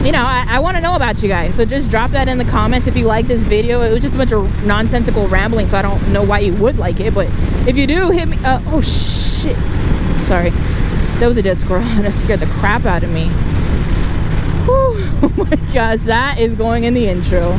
you know, I want to know about you guys. So just drop that in the comments if you like this video. It was just a bunch of nonsensical rambling, so I don't know why you would like it. But if you do, hit me. Oh shit! Sorry, that was a dead squirrel, and it scared the crap out of me. Whew. Oh my gosh, that is going in the intro.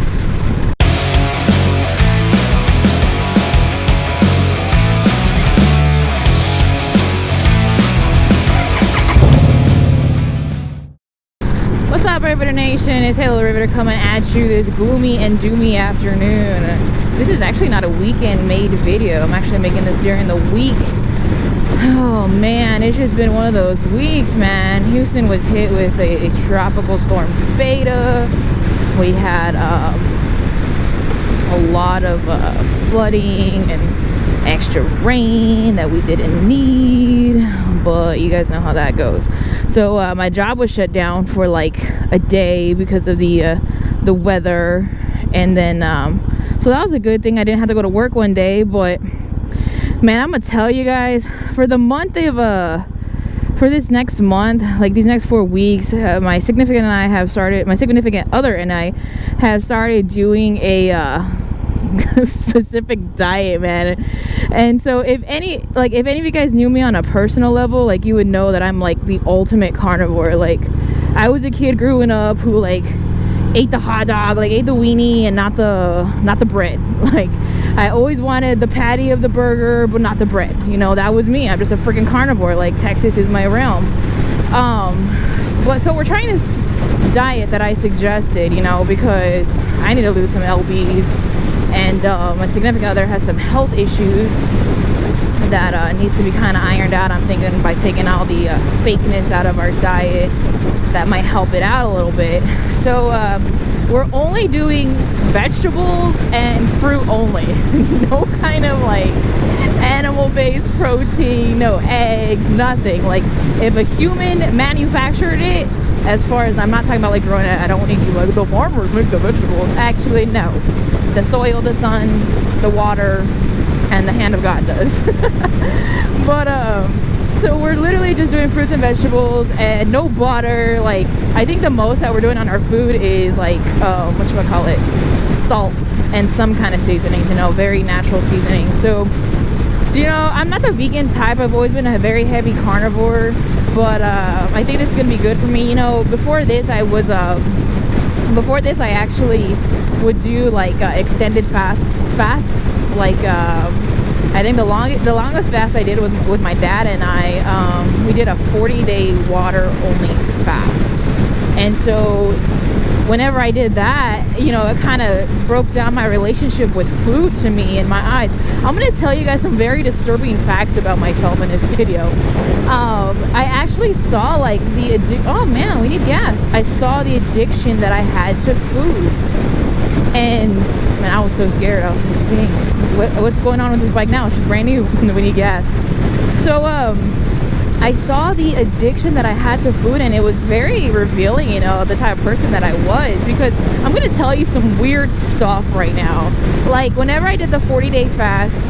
What's up, Riveter Nation? It's Halo Riveter coming at you this gloomy and doomy afternoon. This is actually not a weekend made video. I'm actually making this during the week. Oh man, it's just been one of those weeks, man. Houston was hit with a tropical storm Beta. We had a lot of flooding and extra rain that we didn't need, but you guys know how that goes. So my job was shut down for like a day because of the weather, and then so that was a good thing. I didn't have to go to work one day. But man, I'm gonna tell you guys, for the month of for this next month, like these next 4 weeks, my significant other and I have started doing a specific diet, man. And so if any of you guys knew me on a personal level, like, you would know that I'm like the ultimate carnivore. Like, I was a kid growing up who like ate the hot dog, like ate the weenie and not the bread. Like, I always wanted the patty of the burger but not the bread. You know, that was me. I'm just a freaking carnivore. Like, Texas is my realm. But so we're trying this diet that I suggested, you know, because I need to lose some lbs. And my significant other has some health issues that needs to be kind of ironed out. I'm thinking by taking all the fakeness out of our diet, that might help it out a little bit. So we're only doing vegetables and fruit only. No kind of like animal-based protein, no eggs, nothing. Like, if a human manufactured it, as far as, I'm not talking about like growing it, I don't think you like the farmers make the vegetables. Actually, no. The soil, the sun, the water, and the hand of God does. But so we're literally just doing fruits and vegetables and no butter. Like, I think the most that we're doing on our food is like whatchamacallit, salt and some kind of seasonings, you know, very natural seasonings. So, you know, I'm not the vegan type. I've always been a very heavy carnivore, but I think this is gonna be good for me. You know, before this I actually would do like extended fasts. Like, I think the longest fast I did was with my dad and I. We did a 40-day water only fast, and so whenever I did that, you know, it kind of broke down my relationship with food to me in my eyes. I'm going to tell you guys some very disturbing facts about myself in this video. I actually saw like oh man, we need gas. I saw the addiction that I had to food. And man, I was so scared. I was like, dang, what's going on with this bike now? It's just brand new and we need gas. So I saw the addiction that I had to food, and it was very revealing, you know, of the type of person that I was, because I'm going to tell you some weird stuff right now. Like, whenever I did the 40-day fast,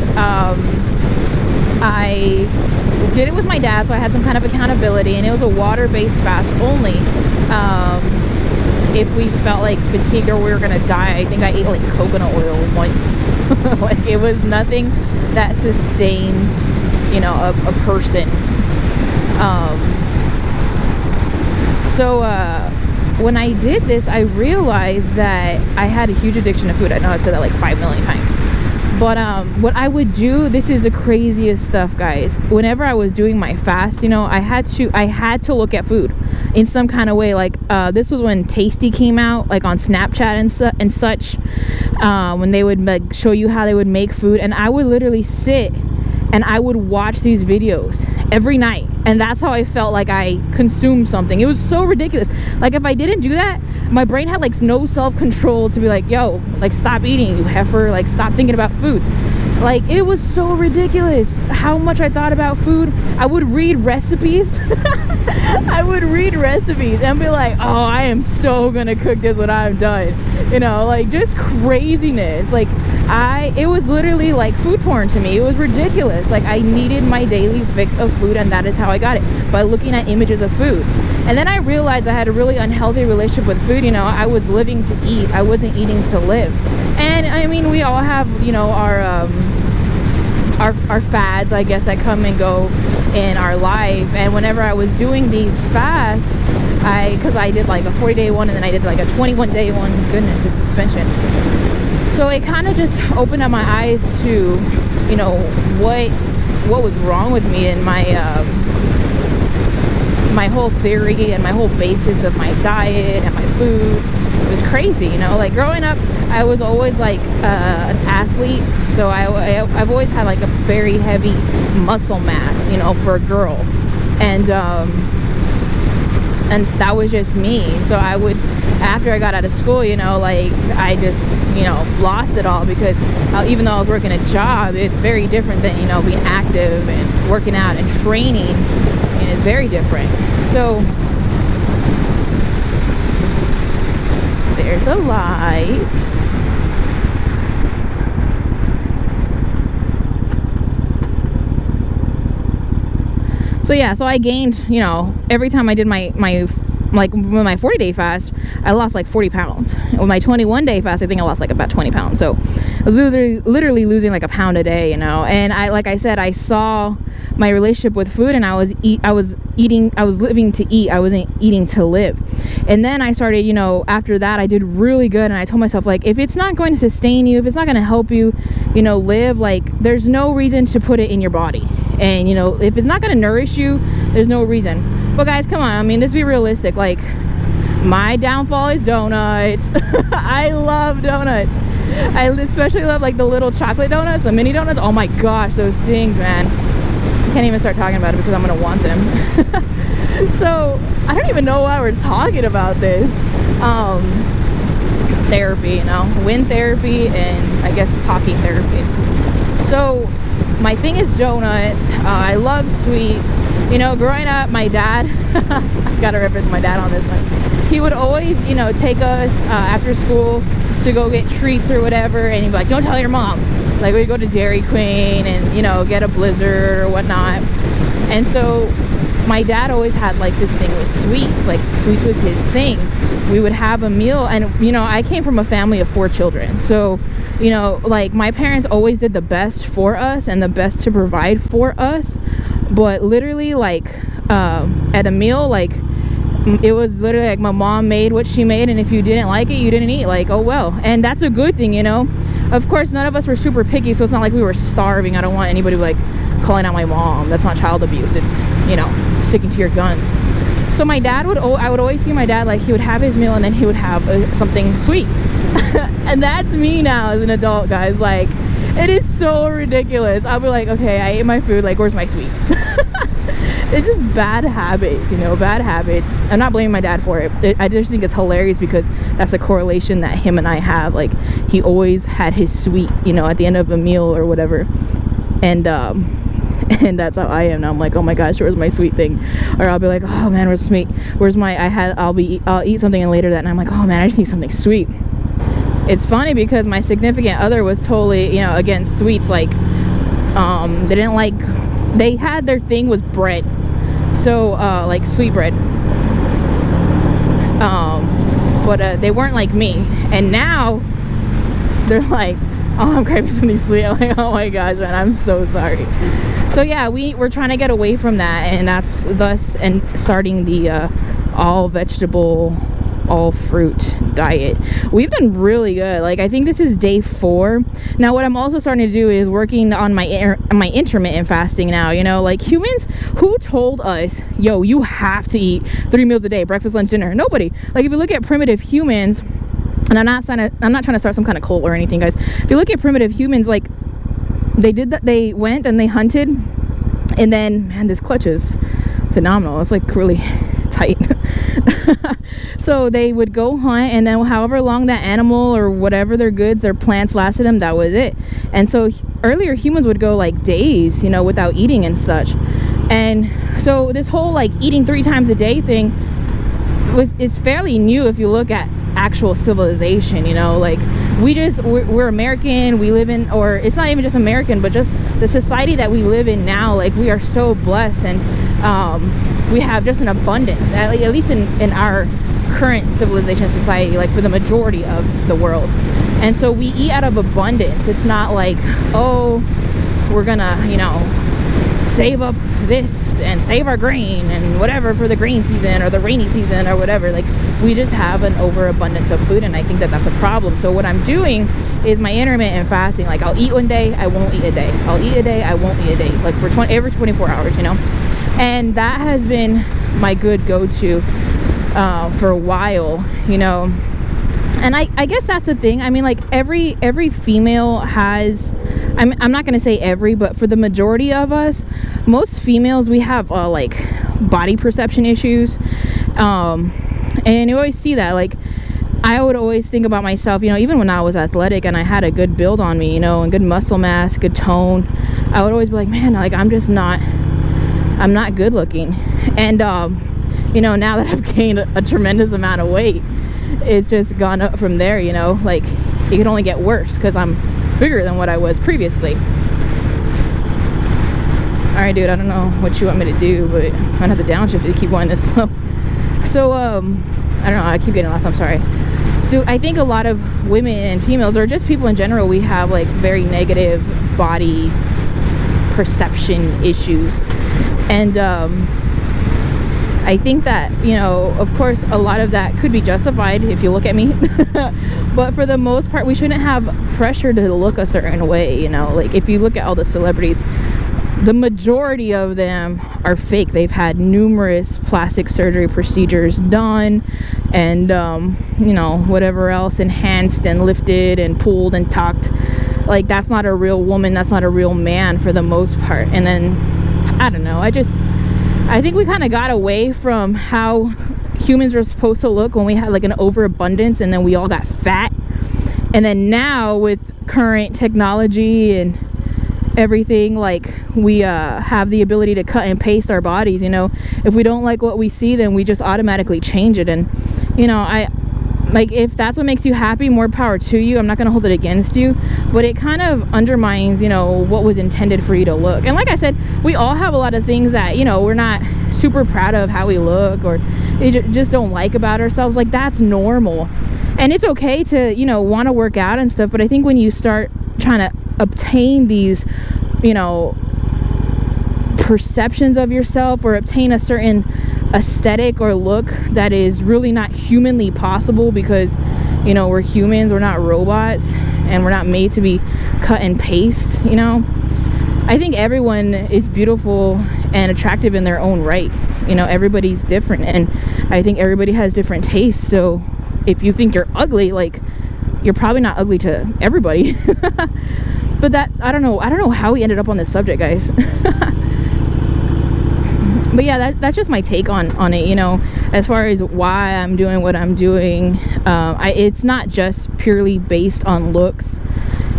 I did it with my dad, so I had some kind of accountability, and it was a water-based fast only. If we felt like fatigued or we were going to die, I think I ate like coconut oil once. Like, it was nothing that sustained, you know, a person. So when I did this, I realized that I had a huge addiction to food. I know I've said that like 5 million times. But what I would do, this is the craziest stuff, guys. Whenever I was doing my fast, you know, I had to look at food in some kind of way. Like, this was when Tasty came out, like on Snapchat and such, when they would like show you how they would make food, and I would literally sit and I would watch these videos every night, and that's how I felt like I consumed something. It was so ridiculous. Like, if I didn't do that, my brain had like no self-control to be like, yo, like, stop eating, you heifer, like, stop thinking about food. Like, it was so ridiculous how much I thought about food. I would read recipes. I would read recipes and be like, oh, I am so gonna cook this when I'm done, you know, like just craziness. Like it was literally like food porn to me. It was ridiculous. Like I needed my daily fix of food, and that is how I got it, by looking at images of food. And then I realized I had a really unhealthy relationship with food. You know, I was living to eat, I wasn't eating to live. And I mean, we all have, you know, our fads, I guess, that come and go in our life. And whenever I was doing these fasts, because I did like a 40-day one, and then I did like a 21-day one. Goodness, the suspension. So it kind of just opened up my eyes to, you know, what was wrong with me, and my my whole theory and my whole basis of my diet and my food. It was crazy, you know. Like growing up, I was always like an athlete, so I've always had like a very heavy muscle mass, you know, for a girl, and that was just me. So I would, after I got out of school, you know, like I just, you know, lost it all, because even though I was working a job, it's very different than, you know, being active and working out and training, and it's very different. So there's a light. So yeah, so I gained, you know, every time I did my like with my 40-day fast, I lost like 40 pounds. With my 21-day fast, I think I lost like about 20 pounds. So I was literally losing like a pound a day, you know. And like I said, I saw my relationship with food, and I was living to eat. I wasn't eating to live. And then I started, you know, after that, I did really good, and I told myself, like, if it's not going to sustain you, if it's not going to help you, you know, live, like, there's no reason to put it in your body. And, you know, if it's not going to nourish you, there's no reason. But guys, come on, I mean, let's be realistic. Like, my downfall is donuts. I love donuts. I especially love like the little chocolate donuts, the mini donuts. Oh my gosh, those things, man. I can't even start talking about it because I'm gonna want them. So I don't even know why we're talking about this. Therapy, you know, wind therapy, and I guess talking therapy. So my thing is donuts. I love sweets. You know, growing up, my dad, I gotta reference my dad on this one. He would always, you know, take us after school to go get treats or whatever, and he'd be like, don't tell your mom. Like, we'd go to Dairy Queen and, you know, get a Blizzard or whatnot. And so my dad always had like this thing with sweets. Like, sweets was his thing. We would have a meal, and, you know, I came from a family of 4 children. So, you know, like, my parents always did the best for us and the best to provide for us. But literally, like, at a meal, like, it was literally like my mom made what she made, and if you didn't like it, you didn't eat. Like, oh well. And that's a good thing, you know. Of course, none of us were super picky, so it's not like we were starving. I don't want anybody like calling out my mom. That's not child abuse. It's, you know, sticking to your guns. So my dad I would always see my dad, like, he would have his meal and then he would have something sweet. And that's me now as an adult, guys. Like, it is so ridiculous. I'll be like, okay, I ate my food, like, where's my sweet? It's just bad habits, you know, bad habits. I'm not blaming my dad for it. I just think it's hilarious because that's a correlation that him and I have. Like, he always had his sweet, you know, at the end of a meal or whatever. And that's how I am now. I'm like, oh my gosh, where's my sweet thing? Or I'll be like, oh man, where's sweet? Where's my, I'll eat something, and later that night I'm like, oh man, I just need something sweet. It's funny because my significant other was totally, you know, against sweets. Like, they didn't like, they had, their thing was bread. So, like sweet bread. But they weren't like me. And now they're like, oh, I'm craving something sweet. I'm like, oh my gosh, man, I'm so sorry. So yeah, we're trying to get away from that, and that's thus and starting the all vegetable, all fruit diet. We've done really good. Like, I think this is day 4 now. What I'm also starting to do is working on my intermittent fasting now. You know, like, humans, who told us, yo, you have to eat 3 meals a day, breakfast, lunch, dinner? Nobody. Like, if you look at primitive humans, and I'm not trying to start some kind of cult or anything, guys. If you look at primitive humans, like, they did that. They went and they hunted, and then, man, this clutch is phenomenal. It's like really tight. So they would go hunt, and then however long that animal or whatever their goods, their plants lasted them, that was it. And so earlier humans would go like days, you know, without eating and such. And so this whole like eating 3 times a day thing it's fairly new if you look at actual civilization, you know. Like we're American, we live in, or it's not even just American, but just the society that we live in now. Like we are so blessed, and we have just an abundance, at least in our current civilization society, like for the majority of the world. And so we eat out of abundance. It's not like, oh, we're gonna, you know, save up this and save our grain and whatever for the grain season or the rainy season or whatever. Like we just have an overabundance of food, and I think that that's a problem. So what I'm doing is my intermittent fasting. Like I'll eat one day, I won't eat a day. I'll eat a day, I won't eat a day. Like for every 24 hours, you know. And that has been my good go-to for a while, you know. And I guess that's the thing. I mean, like every female has, I'm not going to say every, but for the majority of us, most females, we have like body perception issues. And you always see that. Like I would always think about myself, you know, even when I was athletic and I had a good build on me, you know, and good muscle mass, good tone, I would always be like, man, like I'm not good looking. And you know, now that I've gained a tremendous amount of weight, it's just gone up from there, you know. Like it could only get worse because I'm bigger than what I was previously. Alright, dude, I don't know what you want me to do, but I'm gonna have to downshift to keep going this slow. So I don't know, I keep getting lost, I'm sorry. So I think a lot of women and females, or just people in general, we have like very negative body perception issues. And I think that, you know, of course a lot of that could be justified if you look at me. But for the most part, we shouldn't have pressure to look a certain way, you know. Like if you look at all the celebrities, the majority of them are fake. They've had numerous plastic surgery procedures done, and you know, whatever else, enhanced and lifted and pulled and tucked. Like that's not a real woman, that's not a real man for the most part. And then I don't know, I think we kind of got away from how humans were supposed to look when we had like an overabundance, and then we all got fat. And then now with current technology and everything, like we have the ability to cut and paste our bodies, you know. If we don't like what we see, then we just automatically change it. And you know, like if that's what makes you happy, more power to you. I'm not going to hold it against you, but it kind of undermines, you know, what was intended for you to look. And like I said, we all have a lot of things that, you know, we're not super proud of how we look, or just don't like about ourselves. Like that's normal, and it's okay to, you know, want to work out and stuff. But I think when you start trying to obtain these, you know, perceptions of yourself, or obtain a certain aesthetic or look that is really not humanly possible, because, you know, we're humans, we're not robots, and we're not made to be cut and paste, you know. I think everyone is beautiful and attractive in their own right. You know, everybody's different, and I think everybody has different tastes. So if you think you're ugly, like you're probably not ugly to everybody. But that, I don't know how we ended up on this subject, guys. But yeah, that's just my take on it, you know, as far as why I'm doing what I'm doing. It's not just purely based on looks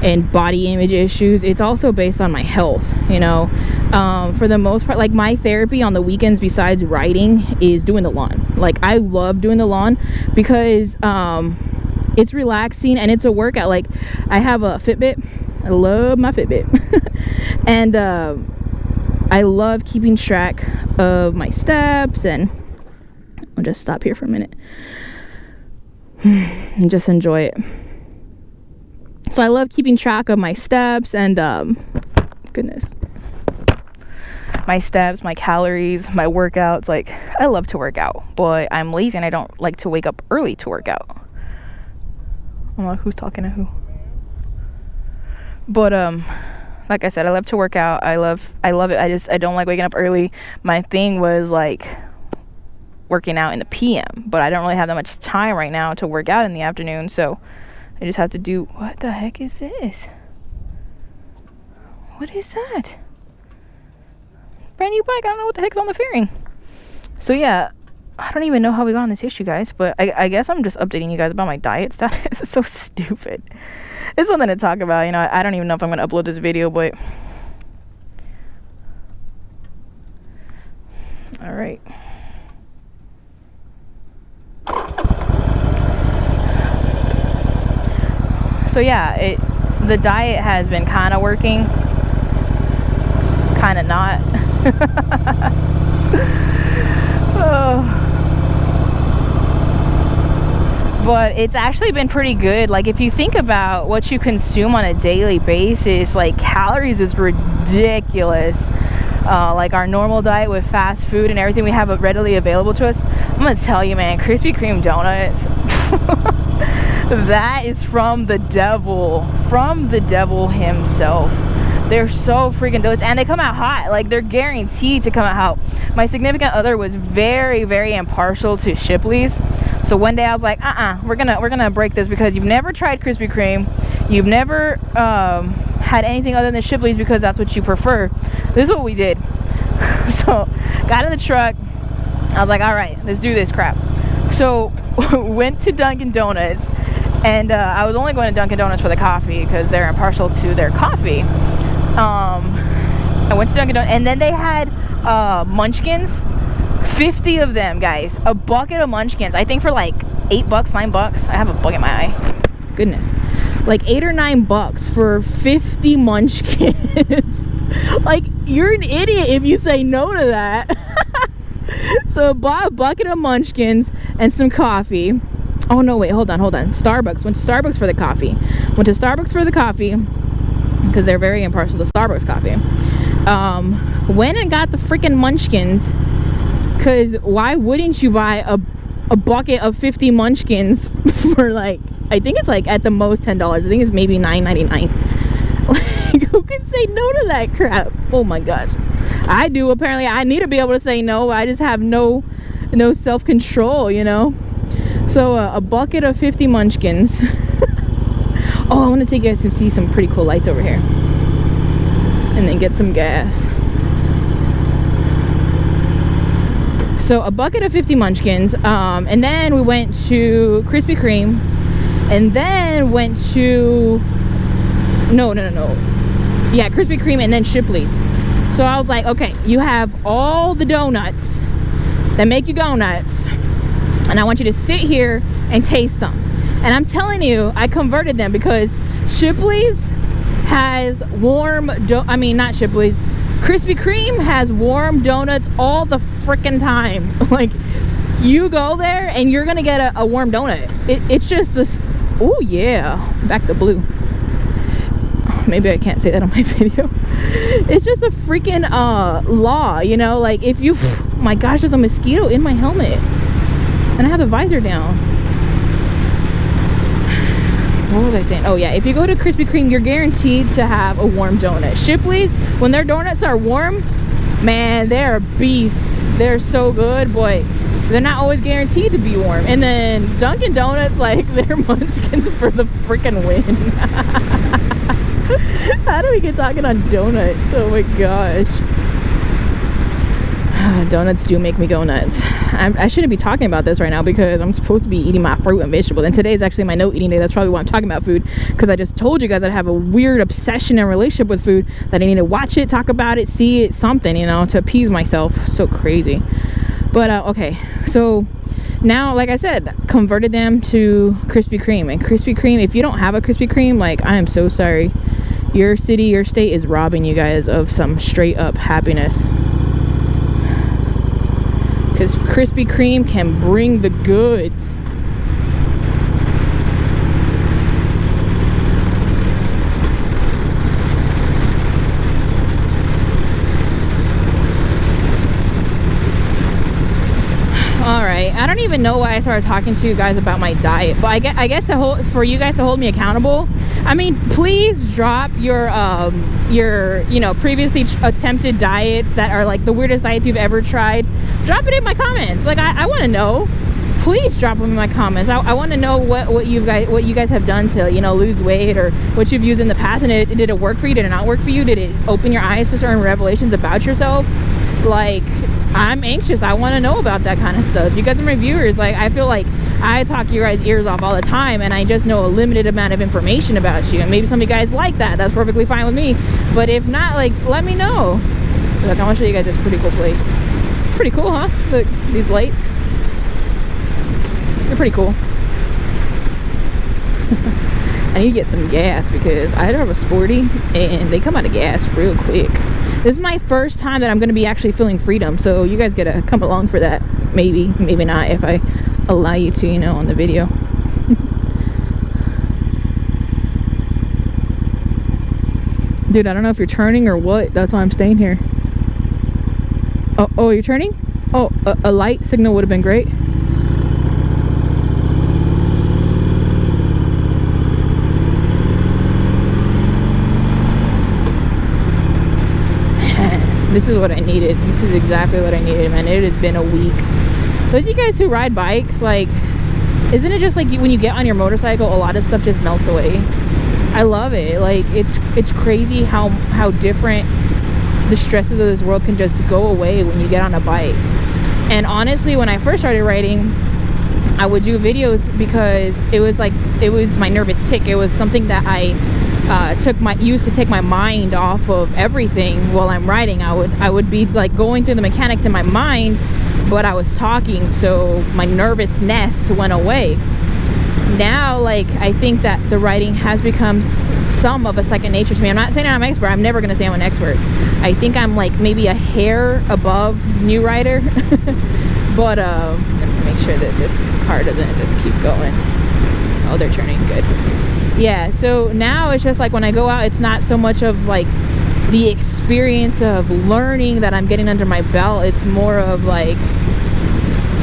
and body image issues. It's also based on my health, you know. For the most part, like my therapy on the weekends besides writing is doing the lawn. Like I love doing the lawn because it's relaxing and it's a workout. Like I have a Fitbit. I love my Fitbit. And I love keeping track of my steps, and I'll just stop here for a minute and just enjoy it. So I love keeping track of my steps and goodness, my steps, my calories, my workouts. Like I love to work out, but I'm lazy and I don't like to wake up early to work out. I don't know who's talking to who. But like I said, I love to work out. I love it. I don't like waking up early. My thing was like working out in the PM, but I don't really have that much time right now to work out in the afternoon, so I just have to do. What the heck is this? What is that? Brand new bike. I don't know what the heck's on the fairing. So yeah, I don't even know how we got on this issue, guys, but I guess I'm just updating you guys about my diet status. It's so stupid. It's something to talk about, you know. I don't even know if I'm going to upload this video, but All right. So yeah, the diet has been kind of working, kind of not. Oh. But it's actually been pretty good. Like, if you think about what you consume on a daily basis, like, calories is ridiculous. Like our normal diet with fast food and everything we have readily available to us. I'm gonna tell you, man, Krispy Kreme donuts, that is from the devil himself. They're so freaking delicious, and they come out hot. Like, they're guaranteed to come out hot. My significant other was very, very impartial to Shipley's. So one day I was like, we're gonna break this, because you've never tried Krispy Kreme, you've never had anything other than Shipley's because that's what you prefer. This is what we did. So got in the truck, I was like, all right, let's do this crap. So went to Dunkin' Donuts, and I was only going to Dunkin' Donuts for the coffee because they're impartial to their coffee. I went to Dunkin' Donuts, and then they had munchkins, 50 of them, guys, a bucket of munchkins, I think for like $8, $9. I have a bug in my eye, goodness, like $8 or $9 for 50 munchkins. Like, you're an idiot if you say no to that. So I bought a bucket of munchkins and some coffee. Oh no, wait, hold on. Starbucks. Went to Starbucks for the coffee. Because they're very impartial to Starbucks coffee. Went and got the freaking munchkins, because why wouldn't you buy a bucket of 50 munchkins for, like, I think it's like at the most $10. I think it's maybe $9.99. Like, who can say no to that crap? Oh my gosh, I do. Apparently I need to be able to say no. I just have no self-control, you know. So a bucket of 50 munchkins. Oh, I want to take you guys to see some pretty cool lights over here, and then get some gas. So a bucket of 50 munchkins, and then we went to Krispy Kreme, and then went to yeah, Krispy Kreme, and then Shipley's. So I was like, okay, you have all the donuts that make you go nuts, and I want you to sit here and taste them. And I'm telling you, I converted them, because Shipley's has not Shipley's, Krispy Kreme has warm donuts all the freaking time. Like, you go there and you're gonna get a warm donut. It's just this. Oh yeah, back to blue. Maybe I can't say that on my video. It's just a freaking law, you know. Like, if you, my gosh, there's a mosquito in my helmet, and I have the visor down. What was I saying? Oh yeah, if you go to Krispy Kreme, you're guaranteed to have a warm donut. Shipley's, when their donuts are warm, man, they're a beast. They're so good, boy. They're not always guaranteed to be warm. And then Dunkin' Donuts, like, they're munchkins for the freaking win. How do we get talking on donuts? Oh my gosh. Donuts do make me go nuts. I shouldn't be talking about this right now, because I'm supposed to be eating my fruit and vegetables, and today is actually my no eating day. That's probably why I'm talking about food, because I just told you guys that I have a weird obsession and relationship with food, that I need to watch it, talk about it, see it, something, you know, to appease myself. So crazy. But okay, so now, like I said, converted them to Krispy Kreme. And Krispy Kreme, if you don't have a Krispy Kreme, like, I am so sorry. Your city, your state is robbing you guys of some straight up happiness. Because Krispy Kreme can bring the goods. Alright, I don't even know why I started talking to you guys about my diet, but I guess for you guys to hold me accountable, I mean, please drop your previously attempted diets that are like the weirdest diets you've ever tried. Drop it in my comments. Like, I want to know. Please drop them in my comments. I want to know what you guys have done to, you know, lose weight, or what you've used in the past, and did it work for you? Did it not work for you? Did it open your eyes to certain revelations about yourself? Like, I'm anxious. I want to know about that kind of stuff. You guys are my viewers. Like, I feel like I talk your guys' ears off all the time, and I just know a limited amount of information about you. And maybe some of you guys like that. That's perfectly fine with me. But if not, like, let me know. Look, I want to show you guys this pretty cool place. It's pretty cool, huh? Look, these lights. They're pretty cool. I need to get some gas because I drive a Sporty and they come out of gas real quick. This is my first time that I'm going to be actually feeling freedom, so you guys gotta come along for that. Maybe not, if I allow you to, you know, on the video. Dude, I don't know if you're turning or what. That's why I'm staying here. Oh, you're turning? Oh, a light signal would have been great. This is what I needed. This is exactly what I needed, man. It has been a week. Those of you guys who ride bikes, like, isn't it just like when you get on your motorcycle, a lot of stuff just melts away? I love it. Like, it's crazy how different the stresses of this world can just go away when you get on a bike. And honestly, when I first started riding, I would do videos because it was my nervous tick. It was something that I used to take my mind off of everything while I'm riding. I would be like going through the mechanics in my mind, but I was talking, so my nervousness went away. Now, like, I think that the riding has become some of a second nature to me. I'm not saying I'm an expert. I'm never going to say I'm an expert. I think I'm like maybe a hair above new rider. But I'm gonna make sure that this car doesn't just keep going. Oh, they're turning good. Yeah, so now it's just like when I go out, it's not so much of like the experience of learning that I'm getting under my belt. It's more of like,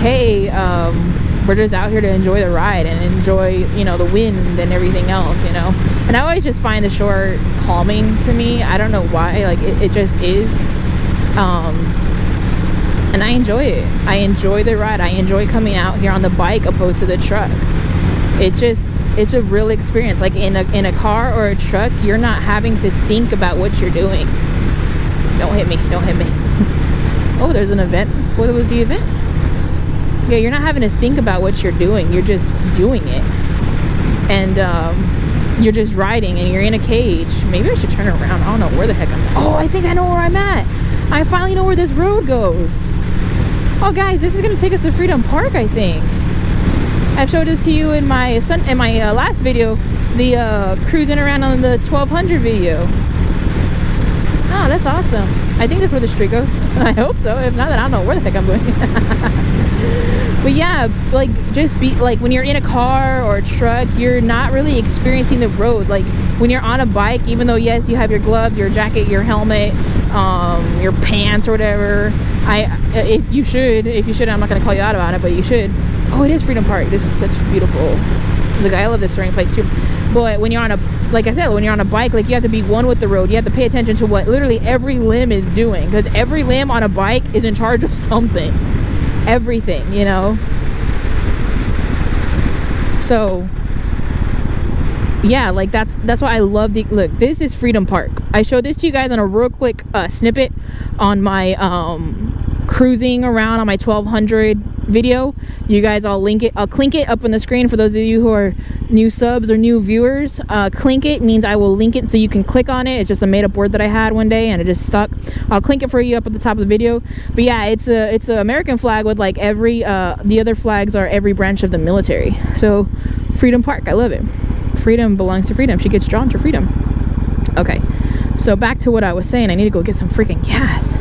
hey, we're just out here to enjoy the ride and enjoy, you know, the wind and everything else, you know. And I always just find the shore calming to me. I don't know why, like it just is. And I enjoy it. I enjoy the ride. I enjoy coming out here on the bike opposed to the truck. It's a real experience. Like in a car or a truck, you're not having to think about what you're doing. Don't hit me, don't hit me. Oh, there's an event. What was the event? Yeah, you're not having to think about what you're doing. You're just doing it. And you're just riding and you're in a cage. Maybe I should turn around. I don't know where the heck I'm. Oh, I think I know where I'm at. I finally know where this road goes. Oh guys, this is gonna take us to Freedom Park, I think. I've showed this to you in my last video, the cruising around on the 1200 video. Oh, that's awesome. I think that's where the street goes. I hope so. If not, then I don't know where the heck I'm going. But yeah, like just be like when you're in a car or a truck, you're not really experiencing the road. Like when you're on a bike, even though yes, you have your gloves, your jacket, your helmet, your pants or whatever. If you should, I'm not gonna call you out about it, but you should. Oh, it is Freedom Park. This is such beautiful. Look, I love this starting place too. But when you're on a, like I said, when you're on a bike, like you have to be one with the road. You have to pay attention to what literally every limb is doing, because every limb on a bike is in charge of something. Everything, you know. So yeah, like that's why I love the look. This is Freedom Park. I showed this to you guys on a real quick snippet on my cruising around on my 1200 video. You guys, I'll link it. I'll clink it up on the screen for those of you who are new subs or new viewers. Clink it means I will link it so you can click on it. It's just a made up word that I had one day and it just stuck. I'll clink it for you up at the top of the video. But yeah, it's a American flag with like every the other flags are every branch of the military. So Freedom Park, I love it. Freedom belongs to freedom. She gets drawn to freedom. Okay, so back to what I was saying. I need to go get some freaking gas.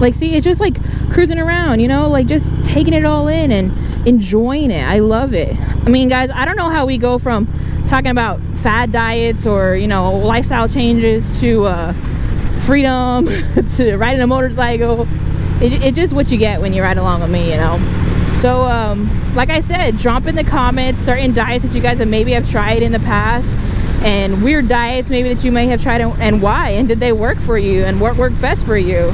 Like, see, it's just like cruising around, you know, like just taking it all in and enjoying it. I love it. I mean, guys, I don't know how we go from talking about fad diets or, you know, lifestyle changes to freedom to riding a motorcycle. It's just what you get when you ride along with me, you know. So like I said, drop in the comments certain diets that you guys maybe have tried in the past, and weird diets maybe that you may have tried, and why, and did they work for you, and what worked best for you.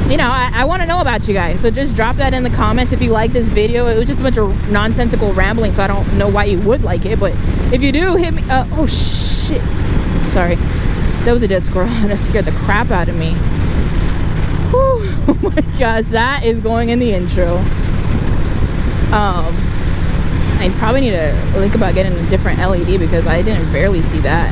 You know, I want to know about you guys, so just drop that in the comments if you like this video. It was just a bunch of nonsensical rambling, so I don't know why you would like it, but if you do, hit me. Oh shit, sorry, that was a dead squirrel and it scared the crap out of me. Whew. Oh my gosh, that is going in the intro. I probably need to think about getting a different LED because I didn't barely see that.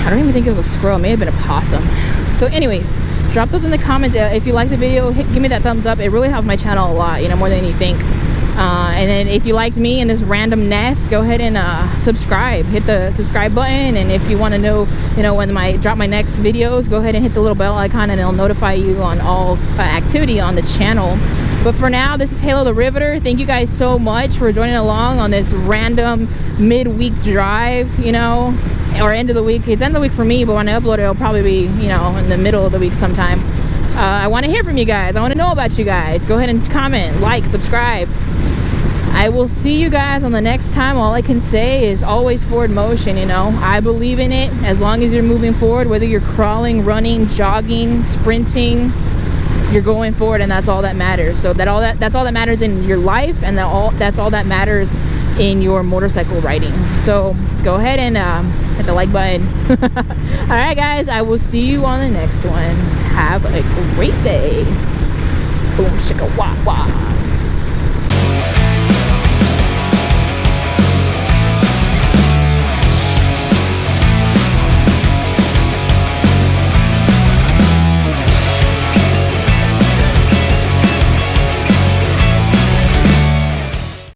I don't even think it was a squirrel. It may have been a possum. So anyways, drop those in the comments. If you like the video, give me that thumbs up. It really helps my channel a lot, you know, more than you think. And then if you liked me in this random nest, go ahead and subscribe. Hit the subscribe button. And if you want to know, you know, when I drop my next videos, go ahead and hit the little bell icon, and it'll notify you on all activity on the channel. But for now, this is Halo the Riveter. Thank you guys so much for joining along on this random midweek drive, you know, or end of the week. It's end of the week for me, but when I upload it, it'll probably be, you know, in the middle of the week sometime. I want to hear from you guys. I want to know about you guys. Go ahead and comment, like, subscribe. I will see you guys on the next time. All I can say is always forward motion, you know. I believe in it. As long as you're moving forward, whether you're crawling, running, jogging, sprinting, you're going forward, and that's all that matters. So that's all that matters in your life, and that's all that matters in your motorcycle riding. So go ahead and hit the like button. All right, guys, I will see you on the next one. Have a great day. Boom, shika, wah, wah.